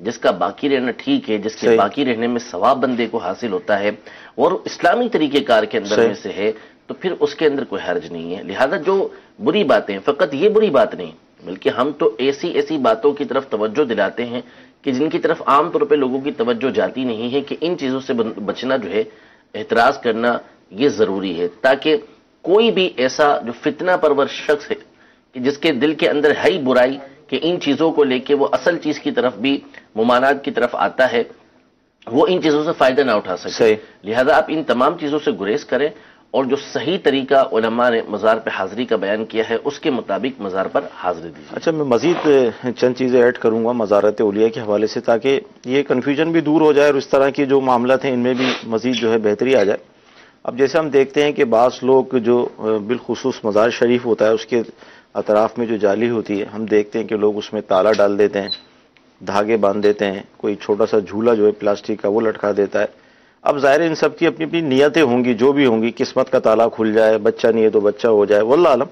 جس کا باقی رہنا ٹھیک ہے، جس کے باقی رہنے میں ثواب بندے کو حاصل ہوتا ہے اور اسلامی طریقہ کار کے اندر میں سے ہے، تو پھر اس کے اندر کوئی حرج نہیں ہے۔ لہذا جو بری باتیں ہیں، فقط یہ بری بات نہیں بلکہ ہم تو ایسی باتوں کی طرف توجہ دلاتے ہیں کہ جن کی طرف عام طور پہ لوگوں کی توجہ جاتی نہیں ہے، کہ ان چیزوں سے بچنا جو ہے، احتراز کرنا یہ ضروری ہے، تاکہ کوئی بھی ایسا جو فتنہ پرور شخص ہے کہ جس کے دل کے اندر ہے ہی برائی، کہ ان چیزوں کو لے کے وہ اصل چیز کی طرف بھی، ممانعت کی طرف آتا ہے، وہ ان چیزوں سے فائدہ نہ اٹھا سکے۔ لہذا آپ ان تمام چیزوں سے گریز کریں، اور جو صحیح طریقہ علماء نے مزار پہ حاضری کا بیان کیا ہے اس کے مطابق مزار پر حاضری دیجیے۔ اچھا، میں مزید چند چیزیں ایڈ کروں گا مزارات اولیاء کے حوالے سے، تاکہ یہ کنفیوژن بھی دور ہو جائے اور اس طرح کی جو معاملات ہیں ان میں بھی مزید جو ہے بہتری آ جائے۔ اب جیسے ہم دیکھتے ہیں کہ بعض لوگ جو بالخصوص مزار شریف ہوتا ہے اس کے اطراف میں جو جالی ہوتی ہے، ہم دیکھتے ہیں کہ لوگ اس میں تالا ڈال دیتے ہیں، دھاگے باندھ دیتے ہیں، کوئی چھوٹا سا جھولا جو ہے پلاسٹک کا وہ لٹکا دیتا ہے۔ اب ظاہر ان سب کی اپنی اپنی نیتیں ہوں گی، جو بھی ہوں گی، قسمت کا تالا کھل جائے، بچہ نہیں ہے تو بچہ ہو جائے، واللہ عالم۔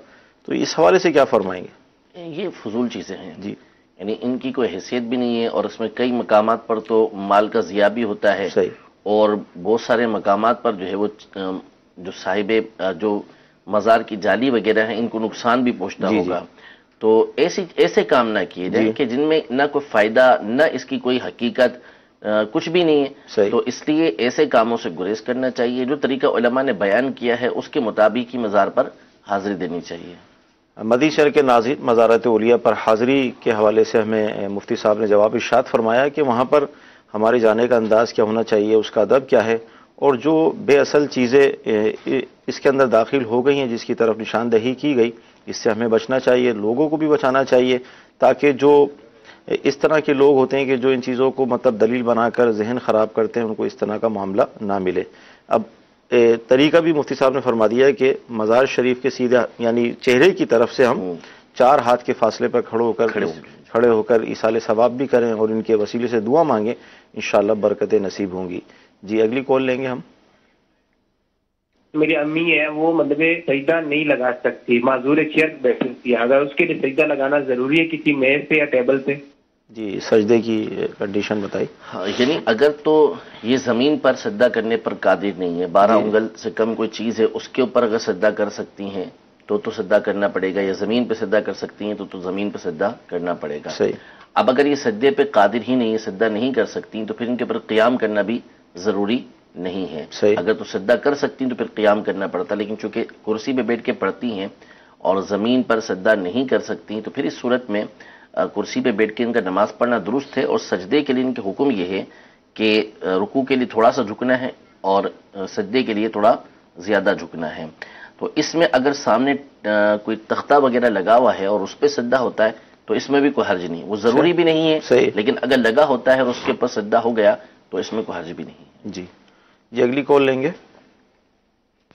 تو اس حوالے سے کیا فرمائیں گے؟ یہ فضول چیزیں ہیں جی، یعنی ان کی کوئی حیثیت بھی نہیں ہے، اور اس میں کئی مقامات پر تو مال کا ضیاع بھی ہوتا ہے، صحیح، اور بہت سارے مقامات پر جو ہے وہ جو صاحب جو مزار کی جالی وغیرہ ہیں ان کو نقصان بھی پہنچتا ہوگا۔ تو ایسے کام نہ کیے جائیں کہ جن میں نہ کوئی فائدہ نہ اس کی کوئی حقیقت کچھ بھی نہیں ہے، تو اس لیے ایسے کاموں سے گریز کرنا چاہیے۔ جو طریقہ علماء نے بیان کیا ہے اس کے مطابق ہی مزار پر حاضری دینی چاہیے۔ مدی شہر کے ناظرین، مزارات اولیاء پر حاضری کے حوالے سے ہمیں مفتی صاحب نے جواب ارشاد فرمایا کہ وہاں پر ہمارے جانے کا انداز کیا ہونا چاہیے، اس کا ادب کیا ہے، اور جو بے اصل چیزیں اس کے اندر داخل ہو گئی ہیں، جس کی طرف نشاندہی کی گئی، اس سے ہمیں بچنا چاہیے، لوگوں کو بھی بچانا چاہیے، تاکہ جو اس طرح کے لوگ ہوتے ہیں کہ جو ان چیزوں کو مطلب دلیل بنا کر ذہن خراب کرتے ہیں، ان کو اس طرح کا معاملہ نہ ملے۔ اب طریقہ بھی مفتی صاحب نے فرما دیا ہے کہ مزار شریف کے سیدھا یعنی چہرے کی طرف سے ہم 4 ہاتھ کے فاصلے پر کھڑے ہو کر ایصال ثواب بھی کریں اور ان کے وسیلے سے دعا مانگیں، انشاءاللہ برکتیں نصیب ہوں گی۔ جی، اگلی کال لیں گے ہم۔ میری امی ہے، وہ مطلب سجدہ نہیں لگا سکتی، معذور چیئر بیٹھی ہوتی ہے، اگر اس کے لیے سجدہ لگانا ضروری ہے کسی میز پہ یا ٹیبل پہ؟ جی، سجدے کی کنڈیشن بتائی۔ یعنی اگر تو یہ زمین پر سجدہ کرنے پر قادر نہیں ہے، 12 انگل سے کم کوئی چیز ہے اس کے اوپر اگر سجدہ کر سکتی ہیں تو سجدہ کرنا پڑے گا، یا زمین پہ سجدہ کر سکتی ہیں تو زمین پہ سجدہ کرنا پڑے گا۔ صحیح۔ اب اگر یہ سجدے پہ قادر ہی نہیں ہے، سجدہ نہیں کر سکتی، تو پھر ان کے اوپر قیام کرنا بھی ضروری نہیں ہے۔ اگر تو سجدہ کر سکتی ہیں تو پھر قیام کرنا پڑتا، لیکن چونکہ کرسی پہ بیٹھ کے پڑھتی ہیں اور زمین پر سجدہ نہیں کر سکتی، تو پھر اس صورت میں کرسی پہ بیٹھ کے ان کا نماز پڑھنا درست ہے، اور سجدے کے لیے ان کے حکم یہ ہے کہ رکوع کے لیے تھوڑا سا جھکنا ہے اور سجدے کے لیے تھوڑا زیادہ جھکنا ہے۔ تو اس میں اگر سامنے کوئی تختہ وغیرہ لگا ہوا ہے اور اس پہ سجدہ ہوتا ہے تو اس میں بھی کوئی حرج نہیں، وہ ضروری بھی نہیں ہے، لیکن اگر لگا ہوتا ہے اور اس کے اوپر سجدہ ہو گیا تو اس میں کوئی حرج بھی نہیں ہے۔ جی، اگلی کال لیں گے۔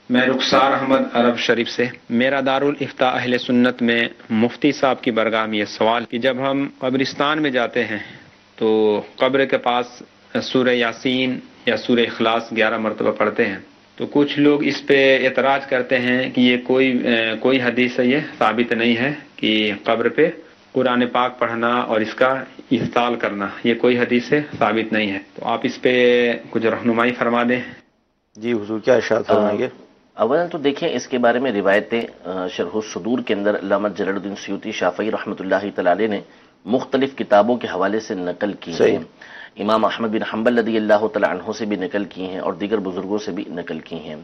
میں رخسار احمد عرب شریف سے۔ میرا دارالافتاء اہل سنت میں مفتی صاحب کی برگاہ میں یہ سوال کہ جب ہم قبرستان میں جاتے ہیں تو قبر کے پاس سورہ یاسین یا سورہ اخلاص 11 مرتبہ پڑھتے ہیں، تو کچھ لوگ اس پہ اعتراض کرتے ہیں کہ یہ کوئی حدیث سے یہ ثابت نہیں ہے کہ قبر پہ قرآن پاک پڑھنا اور اس کا احتال کرنا، یہ کوئی حدیث سے ثابت نہیں ہے، تو آپ اس پہ کچھ رہنمائی فرما دیں۔ جی حضور، کیا ارشاد فرمائیں گے؟ اولا تو دیکھیں اس کے بارے میں روایتیں شرح الصدور کے اندر علامہ جلال الدین سیوطی شافعی رحمۃ اللہ تعالی نے مختلف کتابوں کے حوالے سے نقل کی ہیں، امام احمد بن حنبل رضی اللہ تعالی عنہ سے بھی نقل کی ہیں اور دیگر بزرگوں سے بھی نقل کی ہیں۔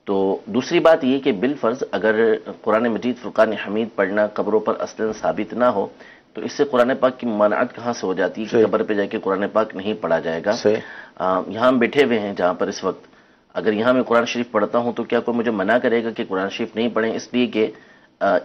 تو دوسری بات یہ کہ بالفرض اگر قرآن مجید فرقان حمید پڑھنا قبروں پر اصلاً ثابت نہ ہو تو اس سے قرآن پاک کی ممانعت کہاں سے ہو جاتی ہے کہ قبر پہ جا کے قرآن پاک نہیں پڑھا جائے گا۔ یہاں ہم بیٹھے ہوئے ہیں جہاں پر اس وقت، اگر یہاں میں قرآن شریف پڑھتا ہوں تو کیا کوئی مجھے منع کرے گا کہ قرآن شریف نہیں پڑھیں، اس لیے کہ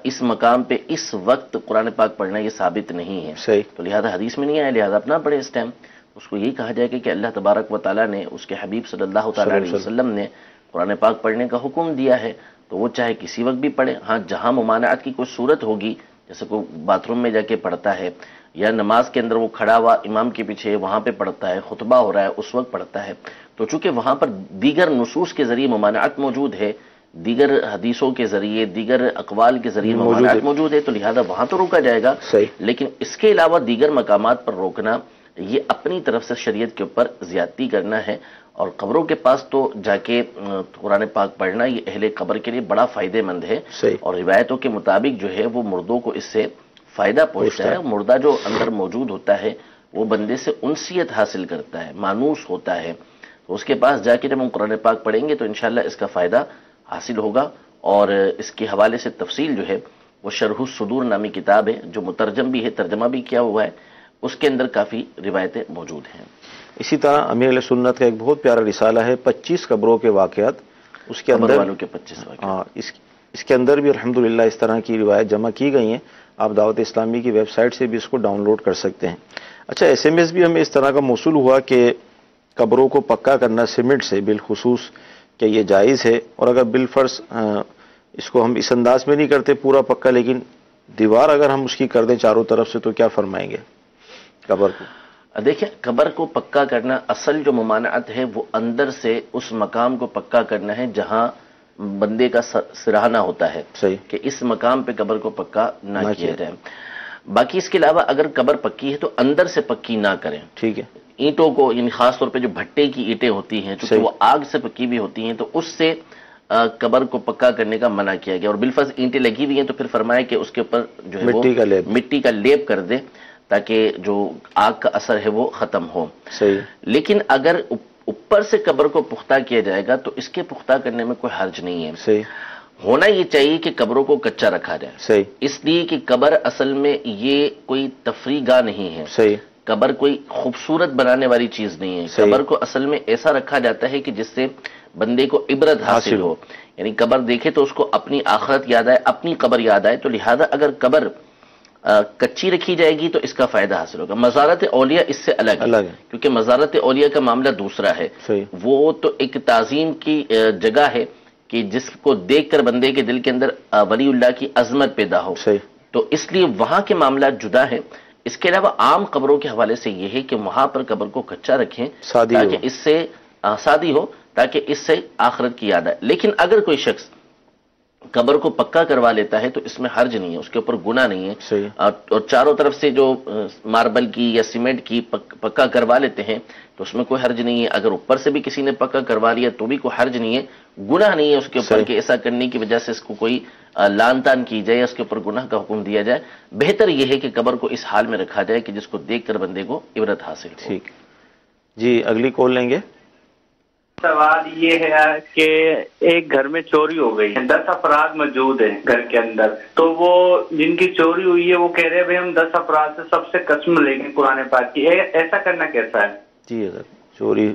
اس مقام پہ اس وقت قرآن پاک پڑھنا یہ ثابت نہیں ہے، تو لہذا حدیث میں نہیں آیا، لہذا اپنا پڑھے اس ٹائم۔ اس کو یہی کہا جائے گا کہ اللہ تبارک و تعالیٰ نے، اس کے حبیب صلی اللہ تعالیٰ علیہ وسلم نے قرآن پاک پڑھنے کا حکم دیا ہے، تو وہ چاہے کسی وقت بھی پڑھے۔ ہاں جہاں ممانعت کی کوئی صورت ہوگی، جیسے کوئی باتھ روم میں جا کے پڑھتا ہے یا نماز کے اندر وہ کھڑا ہوا امام کے پیچھے وہاں پہ پڑھتا ہے، خطبہ ہو رہا ہے اس وقت پڑھتا ہے، تو چونکہ وہاں پر دیگر نصوص کے ذریعے ممانعت موجود ہے، دیگر حدیثوں کے ذریعے، دیگر اقوال کے ذریعے ممانعت موجود ہے، تو لہذا وہاں تو روکا جائے گا، لیکن اس کے علاوہ دیگر مقامات پر روکنا یہ اپنی طرف سے شریعت کے اوپر زیادتی کرنا ہے، اور قبروں کے پاس تو جا کے قرآن پاک پڑھنا یہ اہل قبر کے لیے بڑا فائدہ مند ہے، اور روایتوں کے مطابق جو ہے وہ مردوں کو اس سے فائدہ پہنچتا ہے۔ مردہ جو اندر موجود ہوتا ہے وہ بندے سے انسیت حاصل کرتا ہے، مانوس ہوتا ہے، تو اس کے پاس جا کے جب ہم قرآن پاک پڑھیں گے تو انشاءاللہ اس کا فائدہ حاصل ہوگا۔ اور اس کے حوالے سے تفصیل جو ہے وہ شرح الصدور نامی کتاب ہے، جو مترجم بھی ہے، ترجمہ بھی کیا ہوا ہے، اس کے اندر کافی روایتیں موجود ہیں۔ اسی طرح امیر علیہ سنت کا ایک بہت پیارا رسالہ ہے 25 قبروں کے واقعات، اس کے اندر والوں کے 25 واقعات، اس کے اندر بھی الحمدللہ اس طرح کی روایت جمع کی گئی ہیں۔ آپ دعوت اسلامی کی ویب سائٹ سے بھی اس کو ڈاؤن لوڈ کر سکتے ہیں۔ اچھا، ایس ایم ایس بھی ہمیں اس طرح کا موصول ہوا کہ قبروں کو پکا کرنا سیمنٹ سے بالخصوص کہ یہ جائز ہے، اور اگر بالفرض اس کو ہم اس انداز میں نہیں کرتے پورا پکا، لیکن دیوار اگر ہم اس کی کر دیں چاروں طرف سے تو کیا فرمائیں گے قبر کو؟ دیکھیں، قبر کو پکا کرنا اصل جو ممانعت ہے وہ اندر سے اس مقام کو پکا کرنا ہے جہاں بندے کا سراہنا ہوتا ہے، صحیح، کہ اس مقام پہ قبر کو پکا نہ کیا جائے۔ باقی اس کے علاوہ اگر قبر پکی ہے تو اندر سے پکی نہ کریں، ٹھیک ہے۔ اینٹوں کو، یعنی خاص طور پہ جو بھٹے کی اینٹیں ہوتی ہیں چونکہ وہ آگ سے پکی بھی ہوتی ہیں، تو اس سے قبر کو پکا کرنے کا منع کیا گیا، اور بالفرض اینٹیں لگی ہوئی ہیں تو پھر فرمایا کہ اس کے اوپر جو ہے مٹی کا لیپ کر دے تاکہ جو آگ کا اثر ہے وہ ختم ہو۔ صحیح۔ لیکن اگر اوپر سے قبر کو پختہ کیا جائے گا تو اس کے پختہ کرنے میں کوئی حرج نہیں ہے۔ صحیح۔ ہونا یہ چاہیے کہ قبروں کو کچا رکھا جائے، صحیح، اس لیے کہ قبر اصل میں یہ کوئی تفریح گاہ نہیں ہے، صحیح، قبر کوئی خوبصورت بنانے والی چیز نہیں ہے، قبر کو اصل میں ایسا رکھا جاتا ہے کہ جس سے بندے کو عبرت حاصل ہو، یعنی قبر دیکھے تو اس کو اپنی آخرت یاد آئے، اپنی قبر یاد آئے، تو لہذا اگر قبر کچی رکھی جائے گی تو اس کا فائدہ حاصل ہوگا۔ مزارت اولیاء اس سے الگ ہے، کیونکہ مزارت اولیاء کا معاملہ دوسرا ہے، وہ تو ایک تعظیم کی جگہ ہے کہ جس کو دیکھ کر بندے کے دل کے اندر ولی اللہ کی عظمت پیدا ہو، تو اس لیے وہاں کے معاملات جدا ہے۔ اس کے علاوہ عام قبروں کے حوالے سے یہ ہے کہ وہاں پر قبر کو کچا رکھیں تاکہ اس سے سادی ہو، تاکہ اس سے آخرت کی یاد آئے۔ لیکن اگر کوئی شخص قبر کو پکا کروا لیتا ہے تو اس میں حرج نہیں ہے، اس کے اوپر گناہ نہیں ہے، اور چاروں طرف سے جو ماربل کی یا سیمنٹ کی پکا کروا لیتے ہیں تو اس میں کوئی حرج نہیں ہے۔ اگر اوپر سے بھی کسی نے پکا کروا لیا تو بھی کوئی حرج نہیں ہے، گناہ نہیں ہے اس کے اوپر کہ ایسا کرنے کی وجہ سے اس کو کوئی لان تان کی جائے یا اس کے اوپر گناہ کا حکم دیا جائے۔ بہتر یہ ہے کہ قبر کو اس حال میں رکھا جائے کہ جس کو دیکھ کر بندے کو عبرت حاصل ہو۔ ٹھیک جی، اگلی کال لیں گے۔ سوال یہ ہے کہ ایک گھر میں چوری ہو گئی، 10 افراد موجود ہیں گھر کے اندر، تو وہ جن کی چوری ہوئی ہے وہ کہہ رہے ہیں بھائی ہم 10 افراد سے سب سے قسم لیں گے قرآن پاک کی، ایسا کرنا کیسا ہے؟ جی، اگر چوری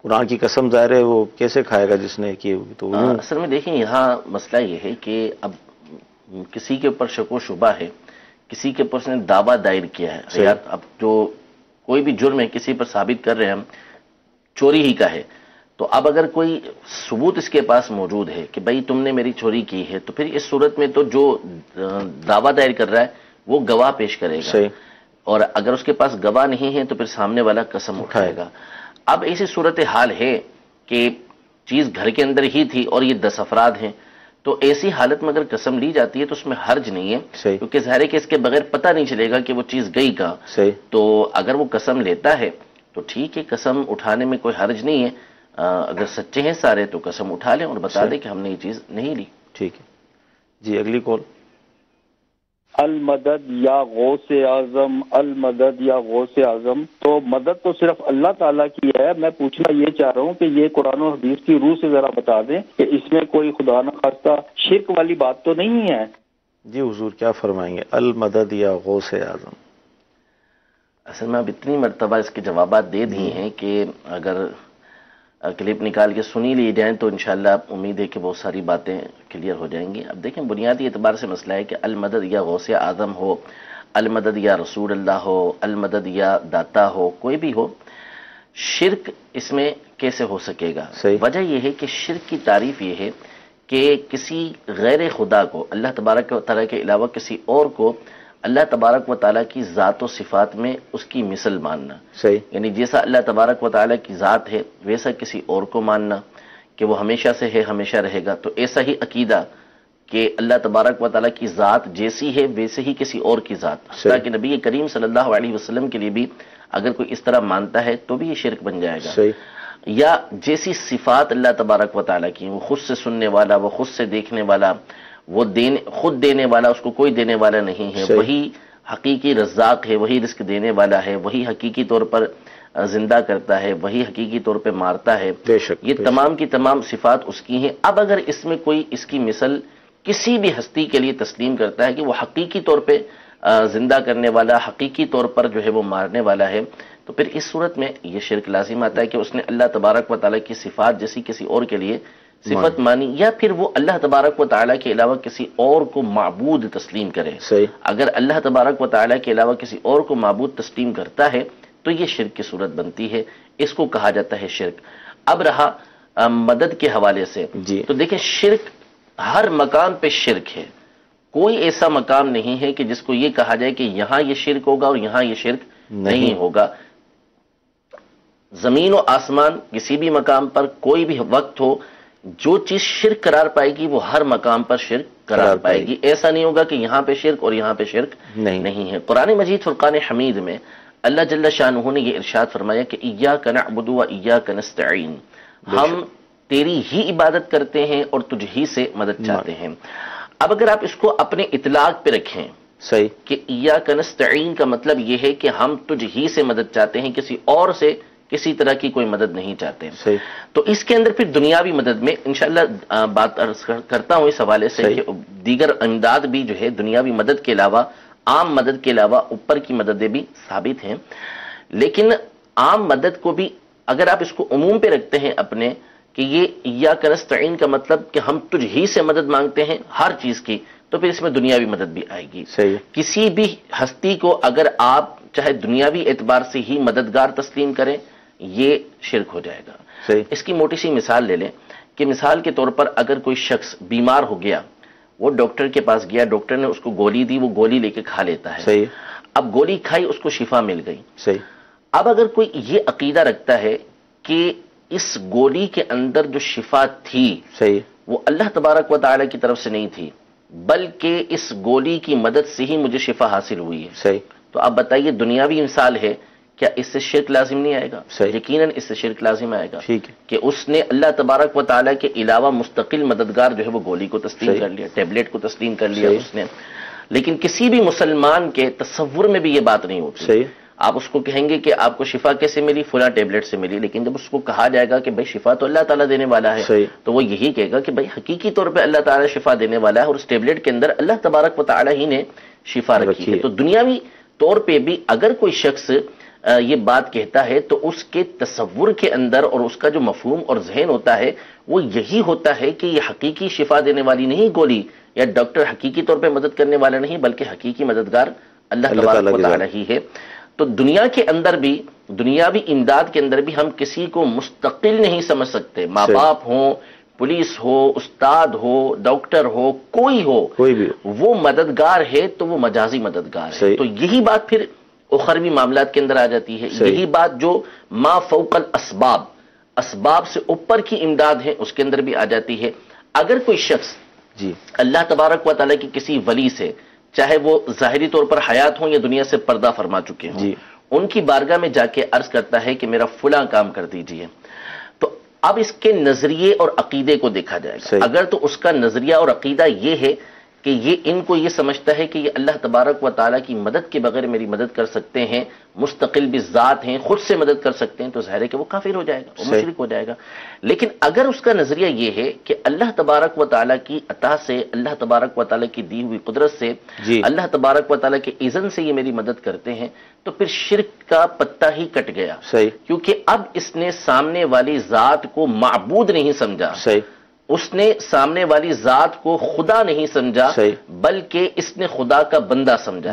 قرآن کی قسم ظاہر ہے وہ کیسے کھائے گا جس نے کی ہوگی؟ تو اصل میں دیکھیں یہاں مسئلہ یہ ہے کہ اب کسی کے اوپر شک و شبہ ہے، کسی کے اوپر اس نے دعویٰ دائر کیا ہے، یار اب جو کوئی بھی جرم ہے کسی پر ثابت کر رہے ہیں ہم چوری ہی کا ہے، تو اب اگر کوئی ثبوت اس کے پاس موجود ہے کہ بھئی تم نے میری چوری کی ہے، تو پھر اس صورت میں تو جو دعویٰ دائر کر رہا ہے وہ گواہ پیش کرے گا، اور اگر اس کے پاس گواہ نہیں ہے تو پھر سامنے والا قسم اٹھائے گا۔ اب ایسی صورتحال ہے کہ چیز گھر کے اندر ہی تھی اور یہ 10 افراد ہیں، تو ایسی حالت میں اگر قسم لی جاتی ہے تو اس میں حرج نہیں ہے، کیونکہ ظاہر ہے کہ اس کے بغیر پتہ نہیں چلے گا کہ وہ چیز گئی کہاں۔ تو اگر وہ قسم لیتا ہے تو ٹھیک ہے، قسم اٹھانے میں کوئی حرج نہیں ہے، اگر سچے ہیں سارے تو قسم اٹھا لیں اور بتا دیں کہ ہم نے یہ چیز نہیں لی۔ ٹھیک ہے جی، اگلی کال۔ المدد یا غوث اعظم، المدد یا غوث اعظم، تو مدد تو صرف اللہ تعالیٰ کی ہے۔ میں پوچھنا یہ چاہ رہا ہوں کہ یہ قرآن و حدیث کی روح سے ذرا بتا دیں کہ اس میں کوئی خدا نخواستہ شرک والی بات تو نہیں ہے؟ جی حضور کیا فرمائیں گے، المدد یا غوث اعظم؟ اصل میں اب اتنی مرتبہ اس کے جوابات دے دیے ہیں کہ اگر کلپ نکال کے سنی لی جائیں تو انشاءاللہ امید ہے کہ بہت ساری باتیں کلیئر ہو جائیں گی۔ اب دیکھیں بنیادی اعتبار سے مسئلہ ہے کہ المدد یا غوث اعظم ہو، المدد یا رسول اللہ ہو، المدد یا داتا ہو، کوئی بھی ہو، شرک اس میں کیسے ہو سکے گا؟ وجہ یہ ہے کہ شرک کی تعریف یہ ہے کہ کسی غیر خدا کو، اللہ تبارک و تعالیٰ کے علاوہ کسی اور کو اللہ تبارک و تعالیٰ کی ذات و صفات میں اس کی مثل ماننا، یعنی جیسا اللہ تبارک و تعالیٰ کی ذات ہے ویسا کسی اور کو ماننا کہ وہ ہمیشہ سے ہے ہمیشہ رہے گا، تو ایسا ہی عقیدہ کہ اللہ تبارک و تعالیٰ کی ذات جیسی ہے ویسے ہی کسی اور کی ذات، تاکہ نبی کریم صلی اللہ علیہ وسلم کے لیے بھی اگر کوئی اس طرح مانتا ہے تو بھی یہ شرک بن جائے گا۔ یا جیسی صفات اللہ تبارک و تعالیٰ کی، وہ خود سے سننے والا، وہ خود سے دیکھنے والا، وہ خود دینے والا، اس کو کوئی دینے والا نہیں ہے، وہی حقیقی رزاق ہے، وہی رزق دینے والا ہے، وہی حقیقی طور پر زندہ کرتا ہے، وہی حقیقی طور پہ مارتا ہے، یہ تمام کی تمام صفات اس کی ہیں۔ اب اگر اس میں کوئی اس کی مثل کسی بھی ہستی کے لیے تسلیم کرتا ہے کہ وہ حقیقی طور پہ زندہ کرنے والا، حقیقی طور پر جو ہے وہ مارنے والا ہے، تو پھر اس صورت میں یہ شرک لازم آتا ہے کہ اس نے اللہ تبارک و تعالیٰ کی صفات جیسی کسی اور کے لیے صفت مانی، یا پھر وہ اللہ تبارک و تعالیٰ کے علاوہ کسی اور کو معبود تسلیم کرے۔ اگر اللہ تبارک و تعالیٰ کے علاوہ کسی اور کو معبود تسلیم کرتا ہے تو یہ شرک کی صورت بنتی ہے، اس کو کہا جاتا ہے شرک۔ اب رہا مدد کے حوالے سے، تو دیکھیں شرک ہر مقام پہ شرک ہے، کوئی ایسا مقام نہیں ہے کہ جس کو یہ کہا جائے کہ یہاں یہ شرک ہوگا اور یہاں یہ شرک نہیں ہوگا۔ زمین و آسمان کسی بھی مقام پر کوئی بھی وقت ہو، جو چیز شرک قرار پائے گی وہ ہر مقام پر شرک قرار پائے گی، ایسا نہیں ہوگا کہ یہاں پہ شرک اور یہاں پہ شرک نہیں ہے۔ قرآن مجید فرقان حمید میں اللہ جل شانہ نے یہ ارشاد فرمایا کہ ایاک نعبد و ایاک نستعین، ہم تیری ہی عبادت کرتے ہیں اور تجھ ہی سے مدد چاہتے ہیں۔ اب اگر آپ اس کو اپنے اطلاق پہ رکھیں کہ ایاک نستعین کا مطلب یہ ہے کہ ہم تجھ ہی سے مدد چاہتے ہیں، کسی اور سے کسی طرح کی کوئی مدد نہیں چاہتے، تو اس کے اندر پھر دنیاوی مدد میں انشاءاللہ بات عرض کرتا ہوں اس حوالے سے کہ دیگر امداد بھی جو ہے دنیاوی مدد کے علاوہ، عام مدد کے علاوہ اوپر کی مددیں بھی ثابت ہیں، لیکن عام مدد کو بھی اگر آپ اس کو عموم پہ رکھتے ہیں اپنے کہ یہ ایاک نستعین کا مطلب کہ ہم تجھ ہی سے مدد مانگتے ہیں ہر چیز کی، تو پھر اس میں دنیاوی مدد بھی آئے گی۔ کسی بھی ہستی کو اگر آپ چاہے دنیاوی اعتبار سے ہی مددگار تسلیم کریں یہ شرک ہو جائے گا۔ اس کی موٹی سی مثال لے لیں کہ مثال کے طور پر اگر کوئی شخص بیمار ہو گیا، وہ ڈاکٹر کے پاس گیا، ڈاکٹر نے اس کو گولی دی، وہ گولی لے کے کھا لیتا ہے، اب گولی کھائی اس کو شفا مل گئی۔ اب اگر کوئی یہ عقیدہ رکھتا ہے کہ اس گولی کے اندر جو شفا تھی وہ اللہ تبارک و تعالیٰ کی طرف سے نہیں تھی بلکہ اس گولی کی مدد سے ہی مجھے شفا حاصل ہوئی ہے، تو آپ بتائیے دنیاوی مثال ہے، کیا اس سے شرک لازم نہیں آئے گا؟ یقیناً اس سے شرک لازم آئے گا کہ اس نے اللہ تبارک و تعالیٰ کے علاوہ مستقل مددگار جو ہے وہ گولی کو تسلیم کر لیا، ٹیبلٹ کو تسلیم کر لیا اس نے۔ لیکن کسی بھی مسلمان کے تصور میں بھی یہ بات نہیں ہوتی۔ آپ اس کو کہیں گے کہ آپ کو شفا کیسے ملی؟ فلاں ٹیبلٹ سے ملی، لیکن جب اس کو کہا جائے گا کہ بھائی شفا تو اللہ تعالیٰ دینے والا ہے، تو وہ یہی کہے گا کہ بھائی حقیقی طور پہ اللہ تعالیٰ شفا دینے والا ہے اور اس ٹیبلٹ کے اندر اللہ تبارک و تعالیٰ ہی نے شفا رکھی ہے۔ تو دنیاوی طور پہ بھی اگر کوئی شخص یہ بات کہتا ہے تو اس کے تصور کے اندر اور اس کا جو مفہوم اور ذہن ہوتا ہے وہ یہی ہوتا ہے کہ یہ حقیقی شفا دینے والی نہیں گولی، یا ڈاکٹر حقیقی طور پہ مدد کرنے والا نہیں بلکہ حقیقی مددگار اللہ تبارک و تعالیٰ ہی ہے۔ تو دنیا کے اندر بھی، دنیاوی امداد کے اندر بھی ہم کسی کو مستقل نہیں سمجھ سکتے، ماں باپ ہوں، پولیس ہو، استاد ہو، ڈاکٹر ہو، کوئی ہو، وہ مددگار ہے تو وہ مجازی مددگار ہے۔ تو یہی بات پھر اخروی معاملات کے اندر آ جاتی ہے، یہی بات جو ما فوق الاسباب، اسباب سے اوپر کی امداد ہے اس کے اندر بھی آ جاتی ہے۔ اگر کوئی شخص اللہ تبارک و تعالیٰ کی کسی ولی سے، چاہے وہ ظاہری طور پر حیات ہوں یا دنیا سے پردہ فرما چکے ہوں، ان کی بارگاہ میں جا کے عرض کرتا ہے کہ میرا فلاں کام کر دیجئے، تو اب اس کے نظریے اور عقیدے کو دیکھا جائے گا۔ اگر تو اس کا نظریہ اور عقیدہ یہ ہے کہ یہ ان کو یہ سمجھتا ہے کہ یہ اللہ تبارک و تعالیٰ کی مدد کے بغیر میری مدد کر سکتے ہیں، مستقل بھی ذات ہیں، خود سے مدد کر سکتے ہیں، تو ظاہر ہے کہ وہ کافر ہو جائے گا، وہ مشرک ہو جائے گا۔ لیکن اگر اس کا نظریہ یہ ہے کہ اللہ تبارک و تعالیٰ کی عطا سے، اللہ تبارک و تعالیٰ کی دی ہوئی قدرت سے، اللہ تبارک و تعالیٰ کے اذن سے یہ میری مدد کرتے ہیں، تو پھر شرک کا پتہ ہی کٹ گیا، کیونکہ اب اس نے سامنے والی ذات کو معبود نہیں سمجھا، اس نے سامنے والی ذات کو خدا نہیں سمجھا بلکہ اس نے خدا کا بندہ سمجھا،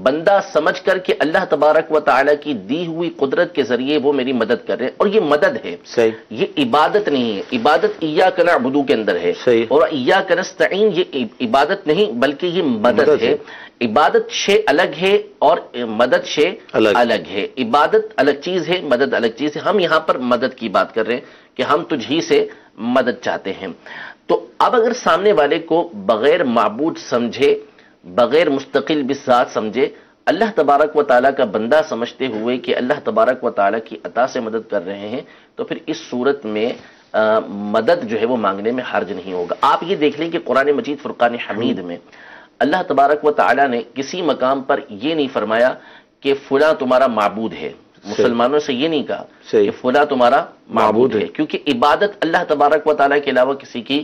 بندہ سمجھ کر کہ اللہ تبارک و تعالیٰ کی دی ہوئی قدرت کے ذریعے وہ میری مدد کر رہے ہیں، اور یہ مدد ہے، یہ عبادت نہیں ہے۔ عبادت ایاک نعبد کے اندر ہے، اور ایاک نستعین یہ عبادت نہیں بلکہ یہ مدد ہے۔ عبادت شے الگ ہے، اور مدد شے الگ ہے، عبادت الگ چیز ہے، مدد الگ چیز ہے. ہم یہاں پر مدد کی بات کر رہے ہیں کہ ہم تجھ ہی سے مدد چاہتے ہیں. تو اب اگر سامنے والے کو بغیر معبود سمجھے، بغیر مستقل بذات سمجھے، اللہ تبارک و تعالیٰ کا بندہ سمجھتے ہوئے کہ اللہ تبارک و تعالیٰ کی عطا سے مدد کر رہے ہیں، تو پھر اس صورت میں مدد جو ہے وہ مانگنے میں حرج نہیں ہوگا. آپ یہ دیکھ لیں کہ قرآن مجید فرقان حمید میں اللہ تبارک و تعالیٰ نے کسی مقام پر یہ نہیں فرمایا کہ فلاں تمہارا معبود ہے. مسلمانوں سے یہ نہیں کہا کہ فلاں تمہارا معبود ہے، کیونکہ عبادت اللہ تبارک و تعالیٰ کے علاوہ کسی کی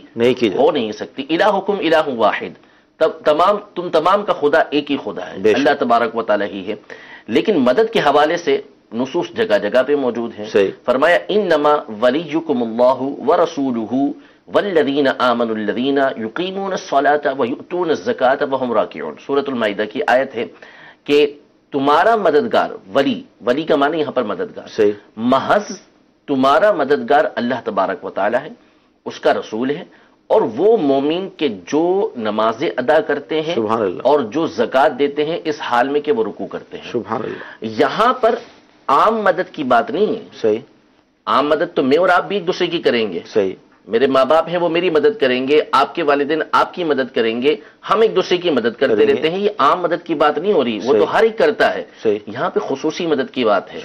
ہو نہیں سکتی. الہکم الہ واحد، تم تمام کا خدا ایک ہی خدا ہے، اللہ تبارک و تعالیٰ ہی ہے. لیکن مدد کے حوالے سے نصوص جگہ جگہ پہ موجود ہیں. فرمایا انما ولیکم اللہ ورسولہ والذین آمنوا الذین یقیمون الصلاۃ ویؤتون الزکاۃ وہم راکعون. سورۃ المائدہ کی آیت ہے کہ تمہارا مددگار، ولی کا معنی یہاں پر مددگار، محض تمہارا مددگار اللہ تبارک و تعالی ہے، اس کا رسول ہے، اور وہ مومن کے جو نمازیں ادا کرتے ہیں اور جو زکوٰۃ دیتے ہیں اس حال میں کہ وہ رکوع کرتے ہیں. سبحان اللہ. یہاں پر عام مدد کی بات نہیں ہے. صحیح. عام مدد تو میں اور آپ بھی ایک دوسرے کی کریں گے. صحیح. میرے ماں باپ ہیں وہ میری مدد کریں گے، آپ کے والدین آپ کی مدد کریں گے، ہم ایک دوسرے کی مدد کرتے رہتے ہیں. یہ عام مدد کی بات نہیں ہو رہی، وہ تو ہر ایک کرتا ہے. یہاں پہ خصوصی مدد کی بات ہے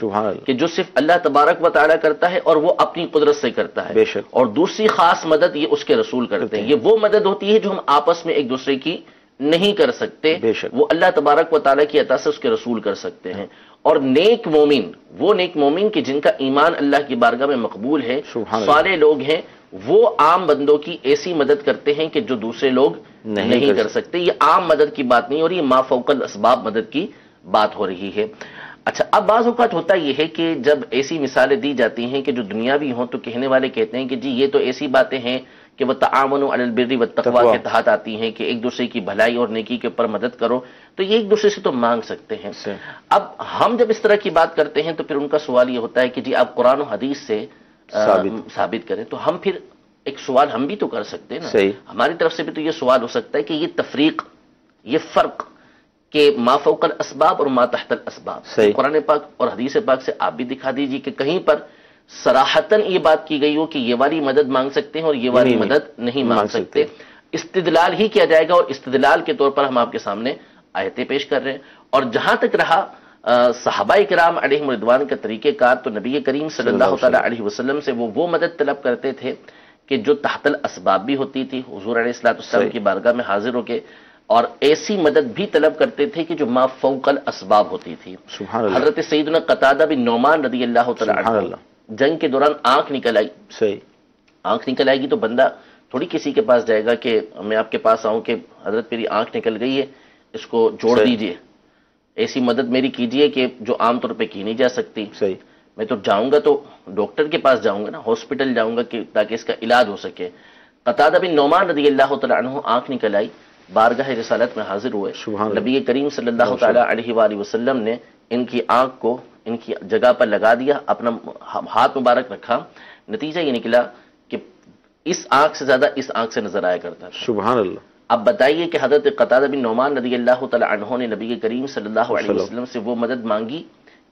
کہ جو صرف اللہ تبارک و تعالیٰ کرتا ہے اور وہ اپنی قدرت سے کرتا ہے. اور دوسری خاص مدد یہ اس کے رسول کرتے ہیں. یہ وہ مدد ہوتی ہے جو ہم آپس میں ایک دوسرے کی نہیں کر سکتے، وہ اللہ تبارک و تعالیٰ کی عطا سے اس کے رسول کر سکتے ہیں. اور نیک مومن، وہ نیک مومن کہ جن کا ایمان اللہ کی بارگاہ میں مقبول ہے، صالح لوگ ہیں، وہ عام بندوں کی ایسی مدد کرتے ہیں کہ جو دوسرے لوگ نہیں کر سکتے. یہ عام مدد کی بات نہیں ہو رہی، ما فوق الاسباب مدد کی بات ہو رہی ہے. اچھا، اب بعض اوقات ہوتا یہ ہے کہ جب ایسی مثالیں دی جاتی ہیں کہ جو دنیاوی ہوں تو کہنے والے کہتے ہیں کہ جی یہ تو ایسی باتیں ہیں کہ وہ تعاونوا علی البر والتقوی کے تحت آتی ہیں کہ ایک دوسرے کی بھلائی اور نیکی کے اوپر مدد کرو، تو یہ ایک دوسرے سے تو مانگ سکتے ہیں. اب ہم جب اس طرح کی بات کرتے ہیں تو پھر ان کا سوال یہ ہوتا ہے کہ جی آپ قرآن و حدیث سے ثابت کریں. تو ہم پھر ایک سوال ہم بھی تو کر سکتے ہیں نا، ہماری طرف سے بھی تو یہ سوال ہو سکتا ہے کہ یہ تفریق، یہ فرق کہ ما فوق الاسباب اور ما تحت الاسباب قرآن پاک اور حدیث پاک سے آپ بھی دکھا دیجیے کہ کہیں پر صراحتاً یہ بات کی گئی ہو کہ یہ والی مدد مانگ سکتے ہیں اور یہ والی مدد نہیں مانگ سکتے. استدلال ہی کیا جائے گا، اور استدلال کے طور پر ہم آپ کے سامنے آیتیں پیش کر رہے ہیں. اور جہاں تک رہا صحابہ کرام علیہم رضوان کا طریقہ کار، تو نبی کریم صلی اللہ تعالیٰ علیہ وسلم سے وہ مدد طلب کرتے تھے کہ جو تحت الاسباب بھی ہوتی تھی، حضور علیہ السلام کی بارگاہ میں حاضر ہو کے، اور ایسی مدد بھی طلب کرتے تھے کہ جو ما فوق الاسباب ہوتی تھی. حضرت سیدنا قتادہ بن نعمان رضی اللہ تعالیٰ عنہ جنگ کے دوران آنکھ نکل آئی. آنکھ نکل آئے گی تو بندہ تھوڑی کسی کے پاس جائے گا کہ میں آپ کے پاس آؤں کہ حضرت میری آنکھ نکل گئی ہے، اس کو جوڑ دیجئے، ایسی مدد میری کیجئے کہ جو عام طور پہ کی نہیں جا سکتی. میں تو جاؤں گا تو ڈاکٹر کے پاس جاؤں گا نا، ہاسپٹل جاؤں گا کہ تاکہ اس کا علاج ہو سکے. قتادہ بن نعمان رضی اللہ تعالیٰ عنہ آنکھ نکل آئی، بارگاہ رسالت میں حاضر ہوئے. نبی کریم صلی اللہ تعالیٰ علیہ وآلہ وسلم نے ان کی آنکھ کو ان کی جگہ پر لگا دیا، اپنا ہاتھ مبارک رکھا. نتیجہ یہ نکلا کہ اس آنکھ سے زیادہ اس آنکھ سے نظر آیا کرتا تھا. سبحان اللہ. اب بتائیے کہ حضرت قتادہ بن نعمان رضی اللہ تعالیٰ عنہ نے نبی کریم صلی اللہ علیہ وسلم سے وہ مدد مانگی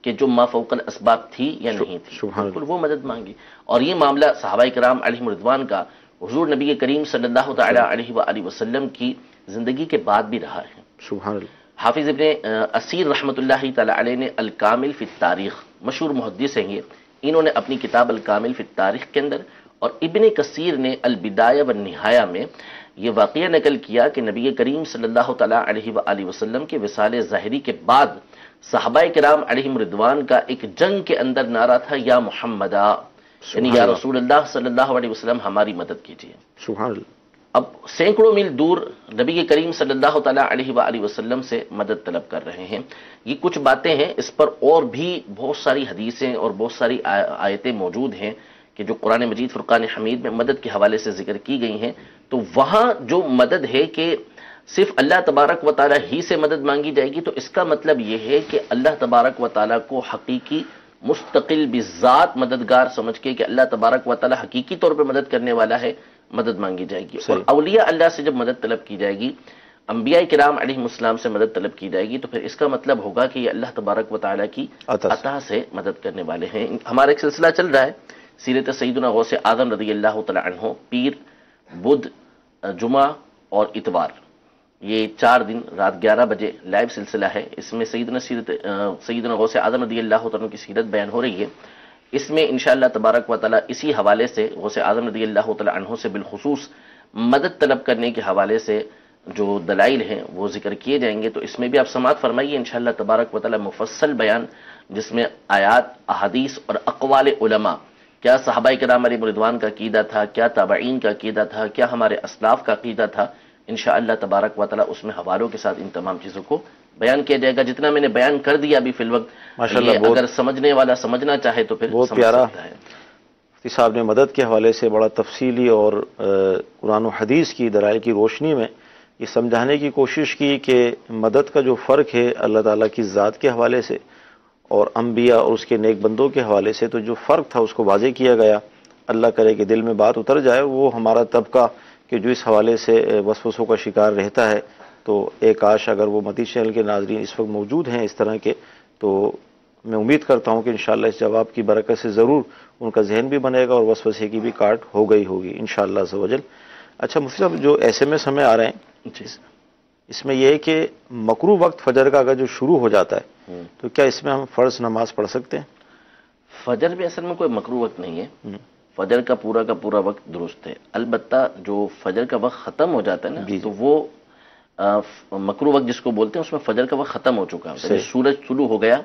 کہ جو ما فوق الاسباب تھی یا نہیں تھی، بالکل وہ مدد مانگی. اور یہ معاملہ صحابہ کرام علیہم رضوان کا حضور نبی کریم صلی اللہ تعالیٰ علیہ وآلہ وسلم کی زندگی کے بعد بھی رہا ہے. سبحان اللہ. حافظ ابن اسیر رحمۃ اللہ تعالیٰ علیہ نے الکامل فی التاریخ، مشہور محدث ہیں یہ، انہوں نے اپنی کتاب الکامل فی التاریخ کے اندر، اور ابن کثیر نے البدایہ والنہایہ میں یہ واقعہ نقل کیا کہ نبی کریم صلی اللہ تعالیٰ علیہ وآلہ وسلم کے وصال ظاہری کے بعد صحابہ کرام علیہم رضوان کا ایک جنگ کے اندر نعرہ تھا یا محمدہ، یعنی یا رسول اللہ صلی اللہ علیہ وسلم ہماری مدد کیجیے. سبحان اللہ. اب سینکڑوں میل دور نبی کریم صلی اللہ تعالیٰ علیہ وآلہ وسلم سے مدد طلب کر رہے ہیں. یہ کچھ باتیں ہیں، اس پر اور بھی بہت ساری حدیثیں اور بہت ساری آیتیں موجود ہیں کہ جو قرآن مجید فرقان حمید میں مدد کے حوالے سے ذکر کی گئی ہیں. تو وہاں جو مدد ہے کہ صرف اللہ تبارک و تعالیٰ ہی سے مدد مانگی جائے گی، تو اس کا مطلب یہ ہے کہ اللہ تبارک و تعالیٰ کو حقیقی مستقل بذات مددگار سمجھ کے کہ اللہ تبارک و تعالیٰ حقیقی طور پر مدد کرنے والا ہے، مدد مانگی جائے گی. اور اولیاء اللہ سے جب مدد طلب کی جائے گی، انبیاء کرام علیہ السلام سے مدد طلب کی جائے گی تو پھر اس کا مطلب ہوگا کہ یہ اللہ تبارک و تعالیٰ کی عطا سے مدد کرنے والے ہیں. ہمارا ایک سلسلہ چل رہا ہے سیرت سیدنا غوث اعظم رضی اللہ تعالیٰ عنہ، پیر، بدھ، جمعہ اور اتوار، یہ 4 دن رات 11 بجے لائیو سلسلہ ہے. اس میں سیدنا غوث اعظم رضی اللہ تعالیٰ کی سیرت بیان ہو رہی ہے. اس میں انشاءاللہ تبارک و تعالیٰ اسی حوالے سے غوث اعظم رضی اللہ تعالیٰ عنہ سے بالخصوص مدد طلب کرنے کے حوالے سے جو دلائل ہیں وہ ذکر کیے جائیں گے. تو اس میں بھی آپ سماعت فرمائیے انشاءاللہ تبارک و تعالیٰ مفصل بیان، جس میں آیات، احادیث اور اقوال علماء، کیا صحابہ کرام علیہ رضوان کا عقیدہ تھا، کیا تابعین کا عقیدہ تھا، کیا ہمارے اسلاف کا عقیدہ تھا، انشاءاللہ تبارک و تعالیٰ اس میں حوالوں کے ساتھ ان تمام چیزوں کو بیان کیا جائے گا. جتنا میں نے بیان کر دیا ابھی فی الوقت، اگر سمجھنے والا سمجھنا چاہے تو پھر بہت پیارا ہے. مفتی صاحب نے مدد کے حوالے سے بڑا تفصیلی اور قرآن و حدیث کی دلائل کی روشنی میں یہ سمجھانے کی کوشش کی کہ مدد کا جو فرق ہے اللہ تعالیٰ کی ذات کے حوالے سے اور انبیاء اور اس کے نیک بندوں کے حوالے سے، تو جو فرق تھا اس کو واضح کیا گیا. اللہ کرے کہ دل میں بات اتر جائے. وہ ہمارا طبقہ کہ جو اس حوالے سے وسوسوں کا شکار رہتا ہے، تو ایک کاش اگر وہ مدی چینل کے ناظرین اس وقت موجود ہیں اس طرح کے، تو میں امید کرتا ہوں کہ انشاءاللہ اس جواب کی برکت سے ضرور ان کا ذہن بھی بنے گا اور وسوسے کی بھی کاٹ ہو گئی ہوگی انشاءاللہ عز و جل. اچھا مفتی صاحب، جو ایس ایم ایس ہمیں آ رہے ہیں اس میں یہ ہے کہ مکروہ وقت فجر کا اگر جو شروع ہو جاتا ہے تو کیا اس میں ہم فرض نماز پڑھ سکتے ہیں؟ فجر بھی اصل میں کوئی مکروہ وقت نہیں ہے، فجر کا پورا وقت درست ہے. البتہ جو فجر کا وقت ختم ہو جاتا ہے نا، تو وہ مکروہ وقت جس کو بولتے ہیں اس میں فجر کا وقت ختم ہو چکا ہے. سورج طلوع ہو گیا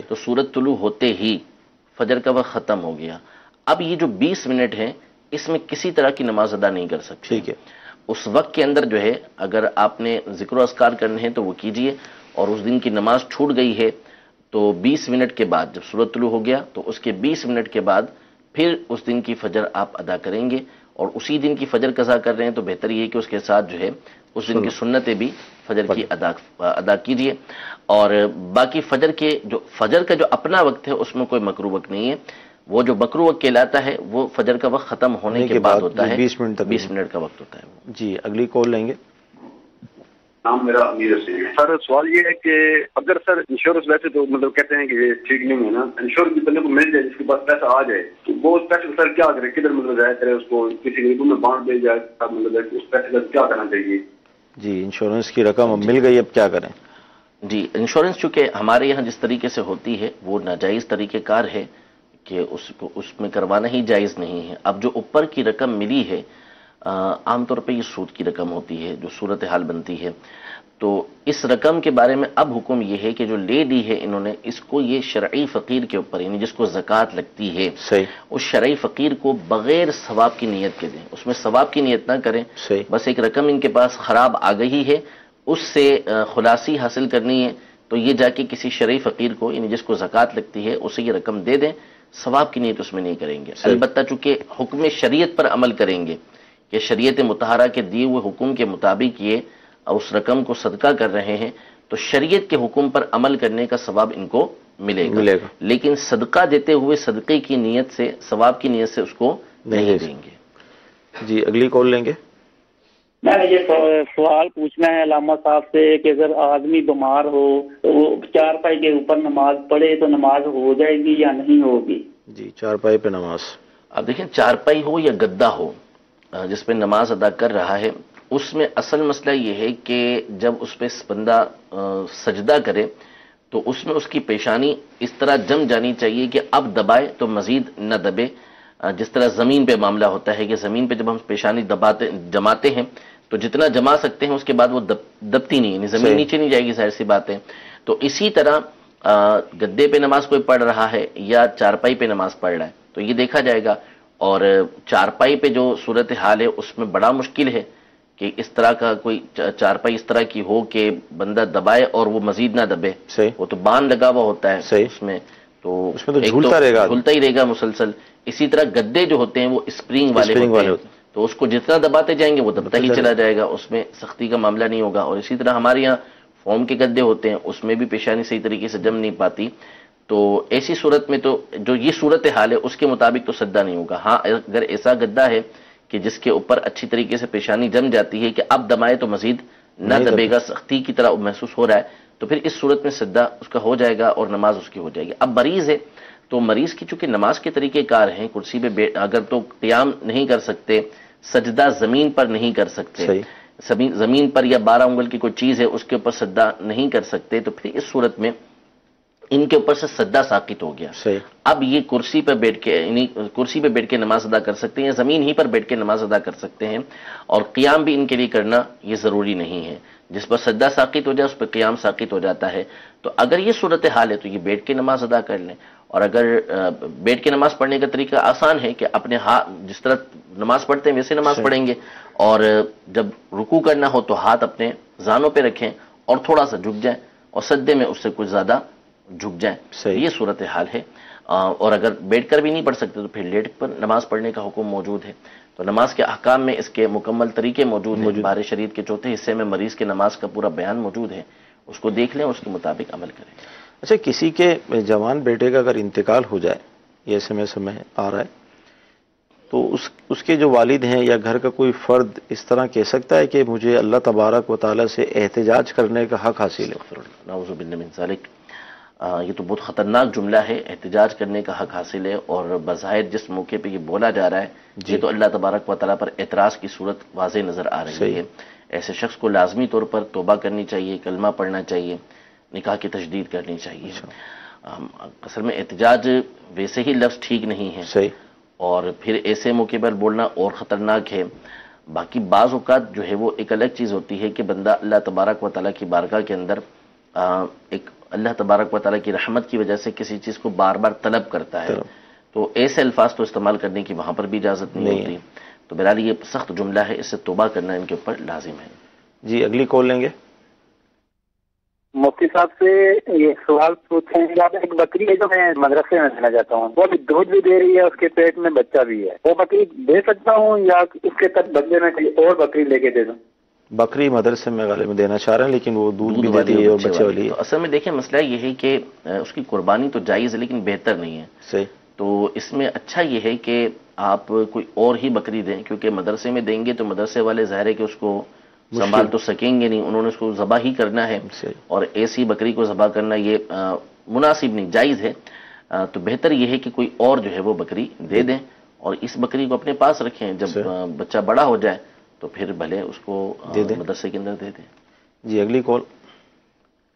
تو سورج طلوع ہوتے ہی فجر کا وقت ختم ہو گیا. اب یہ جو 20 منٹ ہیں اس میں کسی طرح کی نماز ادا نہیں کر سکتے. ٹھیک ہے، اس وقت کے اندر جو ہے اگر آپ نے ذکر و اذکار کرنے ہیں تو وہ کیجئے، اور اس دن کی نماز چھوٹ گئی ہے تو 20 منٹ کے بعد جب سورج طلوع ہو گیا تو اس کے 20 منٹ کے بعد پھر اس دن کی فجر آپ ادا کریں گے. اور اسی دن کی فجر قضا کر رہے ہیں تو بہتر یہ ہے کہ اس کے ساتھ جو ہے اس دن کی سنتیں بھی فجر کی ادا کیجئے. اور باقی فجر کا جو اپنا وقت ہے اس میں کوئی مکروہ وقت نہیں ہے. وہ جو مکروہ وقت کہلاتا ہے وہ فجر کا وقت ختم ہونے کے بعد ہوتا ہے، 20 منٹ کا وقت ہوتا ہے. جی اگلی کال لیں گے. نام میرا امیر حسین ہے. سر سوال یہ ہے کہ اگر سر انشورنس ویسے تو مطلب کہتے ہیں کہ یہ ٹھیک نہیں ہے نا، انشورنس بھی بندے کو مل جائے جس کے پاس پیسہ آ جائے تو وہ اس پیسے کو سر کیا کرے، کدھر مطلب ضائع کرے، اس کو کسی غریبوں میں بانٹ دے جائے، مطلب اس پیسے کا کیا کرنا چاہیے؟ جی انشورنس کی رقم اب مل گئی، اب کیا کریں؟ جی انشورنس چونکہ ہمارے یہاں جس طریقے سے ہوتی ہے وہ ناجائز طریقہ کار ہے کہ اس میں کروانا ہی جائز نہیں ہے. اب جو اوپر کی رقم ملی ہے عام طور پہ یہ سود کی رقم ہوتی ہے جو صورتحال بنتی ہے. تو اس رقم کے بارے میں اب حکم یہ ہے کہ جو لے دی ہے انہوں نے، اس کو یہ شرعی فقیر کے اوپر یعنی جس کو زکوٰۃ لگتی ہے اس شرعی فقیر کو بغیر ثواب کی نیت کے دیں. اس میں ثواب کی نیت نہ کریں، بس ایک رقم ان کے پاس خراب آ گئی ہے اس سے خلاصی حاصل کرنی ہے تو یہ جا کے کسی شرعی فقیر کو یعنی جس کو زکوٰۃ لگتی ہے اسے یہ رقم دے دیں. ثواب کی نیت اس میں نہیں کریں گے. البتہ چونکہ حکم شریعت پر عمل کریں گے کہ شریعت مطہرہ کے دیے ہوئے حکم کے مطابق یہ اس رقم کو صدقہ کر رہے ہیں تو شریعت کے حکم پر عمل کرنے کا ثواب ان کو ملے گا. لیکن صدقہ دیتے ہوئے صدقے کی نیت سے، ثواب کی نیت سے اس کو نہیں دیں گے. جی اگلی کال لیں گے. میں نے یہ سوال پوچھنا ہے علامہ صاحب سے کہ اگر آدمی بیمار ہو تو وہ چارپائی کے اوپر نماز پڑھے تو نماز ہو جائے گی یا نہیں ہوگی؟ جی چارپائی پہ نماز، اب دیکھیں چارپائی ہو یا گدا ہو جس پہ نماز ادا کر رہا ہے، اس میں اصل مسئلہ یہ ہے کہ جب اس پہ بندہ سجدہ کرے تو اس میں اس کی پیشانی اس طرح جم جانی چاہیے کہ اب دبائے تو مزید نہ دبے. جس طرح زمین پہ معاملہ ہوتا ہے کہ زمین پہ جب ہم پیشانی جماتے ہیں تو جتنا جما سکتے ہیں اس کے بعد وہ دبتی نہیں، یعنی زمین نیچے نہیں جائے گی، ظاہر سی بات ہے. تو اسی طرح گدے پہ نماز کوئی پڑھ رہا ہے یا چارپائی پہ نماز پڑھ رہا ہے تو یہ دیکھا جائے گا. اور چارپائی پہ جو صورتحال ہے اس میں بڑا مشکل ہے کہ اس طرح کا کوئی چارپائی اس طرح کی ہو کہ بندہ دبائے اور وہ مزید نہ دبے. وہ تو باندھ لگا ہوا ہوتا ہے اس میں تو جھولتا ہی رہے گا مسلسل. اسی طرح گدے جو ہوتے ہیں وہ اسپرنگ والے ہوتے ہیں تو اس کو جتنا دباتے جائیں گے وہ دبتا ہی چلا جائے گا، اس میں سختی کا معاملہ نہیں ہوگا. اور اسی طرح ہمارے یہاں فوم کے گدے ہوتے ہیں اس میں بھی پیشانی صحیح طریقے سے جم نہیں پاتی. تو ایسی صورت میں تو جو یہ صورت حال ہے اس کے مطابق تو سجدہ نہیں ہوگا. ہاں اگر ایسا گدا ہے کہ جس کے اوپر اچھی طریقے سے پیشانی جم جاتی ہے کہ اب دمائے تو مزید نہ دبے گا، سختی کی طرح محسوس ہو رہا ہے، تو پھر اس صورت میں سجدہ اس کا ہو جائے گا اور نماز اس کی ہو جائے گی۔ اب مریض ہے تو مریض کی چونکہ نماز کے طریقہ کار ہیں، کرسی پہ اگر تو قیام نہیں کر سکتے، سجدہ زمین پر نہیں کر سکتے، زمین پر یا 12 انگل کی کوئی چیز ہے اس کے اوپر سجدہ نہیں کر سکتے، تو پھر اس صورت میں ان کے اوپر سے سجدہ ساقط ہو گیا۔ اب یہ کرسی پہ بیٹھ کے، یعنی کرسی پہ بیٹھ کے نماز ادا کر سکتے ہیں یا زمین ہی پر بیٹھ کے نماز ادا کر سکتے ہیں، اور قیام بھی ان کے لیے کرنا یہ ضروری نہیں ہے۔ جس پر سجدہ ساقط ہو جائے اس پر قیام ساقط ہو جاتا ہے۔ تو اگر یہ صورتحال ہے تو یہ بیٹھ کے نماز ادا کر لیں، اور اگر بیٹھ کے نماز پڑھنے کا طریقہ آسان ہے کہ اپنے ہاتھ جس طرح نماز پڑھتے ہیں ویسے نماز پڑھیں گے، اور جب رکوع کرنا ہو تو ہاتھ اپنے زانوں پہ رکھیں اور تھوڑا سا جھک جائیں، اور سجدے میں اس سے کچھ زیادہ جھک جائیں۔ یہ صورتحال ہے۔ اور اگر بیٹھ کر بھی نہیں پڑھ سکتے تو پھر لیٹ پر نماز پڑھنے کا حکم موجود ہے۔ تو نماز کے احکام میں اس کے مکمل طریقے موجود ہیں۔ بارِ شریعت کے چوتھے حصے میں مریض کے نماز کا پورا بیان موجود ہے، اس کو دیکھ لیں، اس کے مطابق عمل کریں۔ اچھا، کسی کے جوان بیٹے کا اگر انتقال ہو جائے، یہ SMS میں آ رہا ہے، تو اس کے جو والد ہیں یا گھر کا کوئی فرد اس طرح کہہ سکتا ہے کہ مجھے اللہ تبارک و تعالیٰ سے احتجاج کرنے کا حق حاصل ہے؟ نعوذ باللہ من ذالک، یہ تو بہت خطرناک جملہ ہے، احتجاج کرنے کا حق حاصل ہے، اور بظاہر جس موقع پہ یہ بولا جا رہا ہے یہ تو اللہ تبارک و تعالیٰ پر اعتراض کی صورت واضح نظر آ رہی ہے۔ ایسے شخص کو لازمی طور پر توبہ کرنی چاہیے، کلمہ پڑھنا چاہیے، نکاح کی تجدید کرنی چاہیے۔ اصل میں احتجاج ویسے ہی لفظ ٹھیک نہیں ہے، اور پھر ایسے موقع پر بولنا اور خطرناک ہے۔ باقی بعض اوقات جو ہے وہ ایک الگ چیز ہوتی ہے کہ بندہ اللہ تبارک و تعالیٰ کی بارگاہ کے اندر ایک اللہ تبارک و تعالیٰ کی رحمت کی وجہ سے کسی چیز کو بار بار طلب کرتا ہے، تو ایسے الفاظ تو استعمال کرنے کی وہاں پر بھی اجازت نہیں ہوتی۔ تو بہرحال یہ سخت جملہ ہے، اس سے توبہ کرنا ان کے اوپر لازم ہے۔ جی، اگلی کال لیں گے۔ مفتی صاحب سے یہ سوال پوچھیں گے، ایک بکری ہے جو میں مدرسے میں دینا چاہتا ہوں، وہ ابھی دودھ بھی دے رہی ہے، اس کے پیٹ میں بچہ بھی ہے، وہ بکری دے سکتا ہوں یا اس کے تک بدلے میں کوئی اور بکری لے کے دے دوں؟ بکری مدرسے میں غالب میں دینا چاہ رہے ہیں، لیکن وہ دودھ بھی دیتی ہے اور بچے والی ہے۔ تو اصل میں دیکھیں مسئلہ یہ ہے کہ اس کی قربانی تو جائز ہے لیکن بہتر نہیں ہے۔ صحیح۔ تو اس میں اچھا یہ ہے کہ آپ کوئی اور ہی بکری دیں، کیونکہ مدرسے میں دیں گے تو مدرسے والے ظاہر ہے کہ اس کو سنبھال تو سکیں گے نہیں، انہوں نے اس کو ذبح ہی کرنا ہے، اور ایسی بکری کو ذبح کرنا یہ مناسب نہیں، جائز ہے۔ تو بہتر یہ ہے کہ کوئی اور جو ہے وہ بکری دے دیں، اور اس بکری کو اپنے پاس رکھیں، جب بچہ بڑا ہو جائے تو پھر بھلے اس کو مدرسے کے اندر دے دیں۔ جی، اگلی کال۔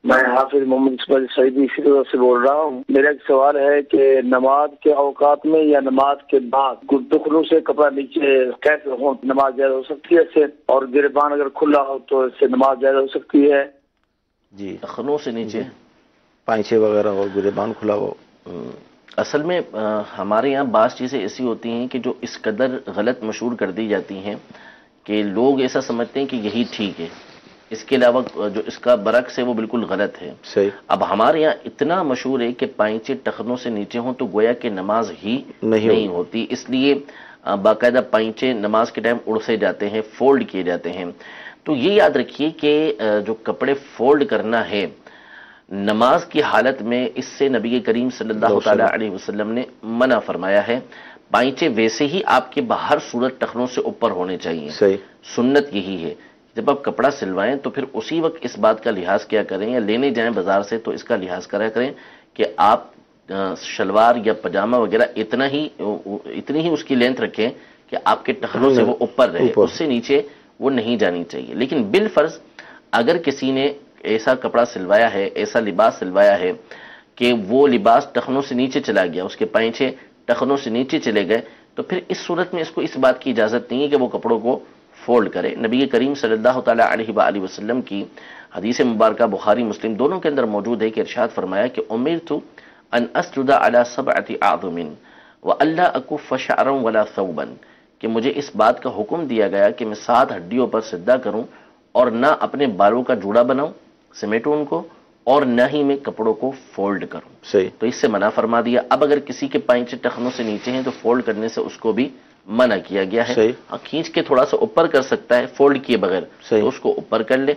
میں حافظ محمد اسماعیل سعیدی سے بول رہا ہوں۔ میرا ایک سوال ہے کہ نماز کے اوقات میں یا نماز کے بعد دخلوں سے کپڑا نیچے کیسے ہو نماز جائز ہو سکتی ہے اس سے، اور گریبان اگر کھلا ہو تو اس سے نماز جائز ہو سکتی ہے؟ جی، ٹخنوں سے نیچے پائچے وغیرہ ہو، گریبان کھلا ہو۔ اصل میں ہمارے یہاں بعض چیزیں ایسی ہوتی ہیں کہ جو اس قدر غلط مشہور کر دی جاتی ہیں کہ لوگ ایسا سمجھتے ہیں کہ یہی ٹھیک ہے، اس کے علاوہ جو اس کا برعکس ہے وہ بالکل غلط ہے۔ صحیح۔ اب ہمارے یہاں اتنا مشہور ہے کہ پائچے ٹخنوں سے نیچے ہوں تو گویا کہ نماز ہی نہیں ہوتی، اس لیے باقاعدہ پائچے نماز کے ٹائم اڑسے جاتے ہیں، فولڈ کیے جاتے ہیں۔ تو یہ یاد رکھیے کہ جو کپڑے فولڈ کرنا ہے نماز کی حالت میں، اس سے نبی کریم صلی اللہ تعالی علیہ وسلم نے منع فرمایا ہے۔ پائچے ویسے ہی آپ کے باہر صورت ٹخنوں سے اوپر ہونے چاہیے، سنت یہی ہے۔ جب آپ کپڑا سلوائیں تو پھر اسی وقت اس بات کا لحاظ کیا کریں، یا لینے جائیں بازار سے تو اس کا لحاظ کرا کریں کہ آپ شلوار یا پجامہ وغیرہ اتنی ہی اس کی لینتھ رکھیں کہ آپ کے ٹخنوں سے وہ اوپر رہے، اس سے نیچے وہ نہیں جانی چاہیے۔ لیکن بالفرض اگر کسی نے ایسا کپڑا سلوایا ہے، ایسا لباس سلوایا ہے کہ وہ لباس ٹخنوں سے نیچے چلا گیا، اس کے پائچے ٹخنوں سے نیچے چلے گئے، تو پھر اس صورت میں اس کو اس بات کی اجازت نہیں ہے کہ وہ کپڑوں کو فولڈ کرے۔ نبی کریم صلی اللہ تعالی علیہ وآلہ وسلم کی حدیث مبارکہ بخاری مسلم دونوں کے اندر موجود ہے کہ ارشاد فرمایا کہ امرت ان اسجد علی 7 اعظم والا اکف شعرا ولا ثوبا، کہ مجھے اس بات کا حکم دیا گیا کہ میں 7 ہڈیوں پر سجدہ کروں اور نہ اپنے بالوں کا جوڑا بناؤں، سمیٹوں ان کو، اور نہ ہی میں کپڑوں کو فولڈ کروں۔ تو اس سے منع فرما دیا۔ اب اگر کسی کے پائچے ٹخنوں سے نیچے ہیں تو فولڈ کرنے سے اس کو بھی منع کیا گیا ہے۔ کھینچ کے تھوڑا سا اوپر کر سکتا ہے فولڈ کیے بغیر، تو اس کو اوپر کر لے۔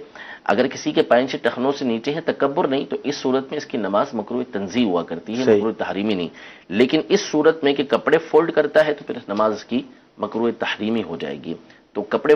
اگر کسی کے پائچے ٹخنوں سے نیچے ہیں، تکبر نہیں، تو اس صورت میں اس کی نماز مکروہ تنزیہ ہوا کرتی ہے، مکروہ تحریمی نہیں۔ لیکن اس صورت میں کہ کپڑے فولڈ کرتا ہے تو پھر نماز اس کی مکروہ تحریمی ہو جائے گی۔ تو کپڑے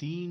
3,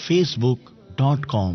facebook.com